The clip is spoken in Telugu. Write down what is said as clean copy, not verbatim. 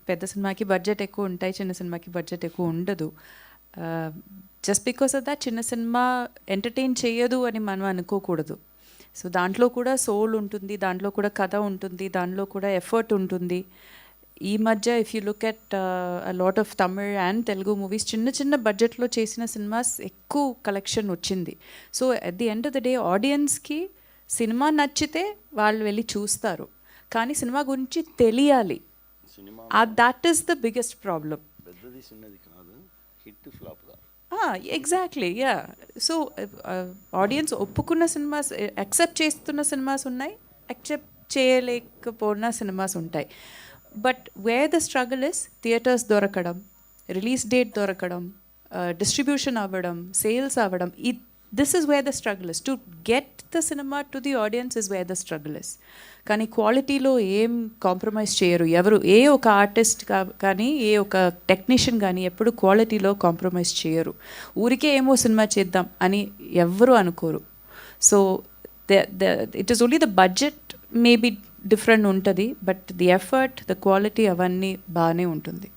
పెద్ద సినిమాకి బడ్జెట్ ఎక్కువ ఉంటాయి, చిన్న సినిమాకి బడ్జెట్ ఎక్కువ ఉండదు. జస్ట్ బికాస్ ఆఫ్ దట్ చిన్న సినిమా ఎంటర్టైన్ చేయదు అని మనం అనుకోకూడదు. సో దాంట్లో కూడా సోల్ ఉంటుంది, దాంట్లో కూడా కథ ఉంటుంది, దాంట్లో కూడా ఎఫర్ట్ ఉంటుంది. ఈ మధ్య if you look at lot of Tamil and Telugu movies చిన్న చిన్న బడ్జెట్లో చేసిన సినిమాస్ ఎక్కువ కలెక్షన్ వచ్చింది. So at the end of the day ఆడియన్స్కి సినిమా నచ్చితే వాళ్ళు వెళ్ళి చూస్తారు, కానీ సినిమా గురించి తెలియాలి. That is the biggest problem. Exactly, yeah. So audience ఒప్పుకున్న సినిమాస్, యాక్సెప్ట్ చేస్తున్న సినిమాస్ ఉన్నాయి, యాక్సెప్ట్ చేయలేకపోయిన సినిమాస్ ఉంటాయి. But where the struggle is theatres దొరకడం, రిలీజ్ డేట్ దొరకడం, డిస్ట్రిబ్యూషన్ అవ్వడం, సేల్స్ అవ్వడం. This is where the struggle is. To get the cinema to the audience is where the struggle is. కానీ క్వాలిటీలో ఏం కాంప్రమైజ్ చేయరు ఎవరు. ఏ ఒక ఆర్టిస్ట్ కానీ ఏ ఒక టెక్నీషియన్ కానీ ఎప్పుడు క్వాలిటీలో కాంప్రమైజ్ చేయరు. ఊరికే ఏమో సినిమా చేద్దాం అని ఎవ్వరూ అనుకోరు. So it is only the budget maybe different ఉంటుంది, but the effort, the quality అవన్నీ బాగానే ఉంటుంది.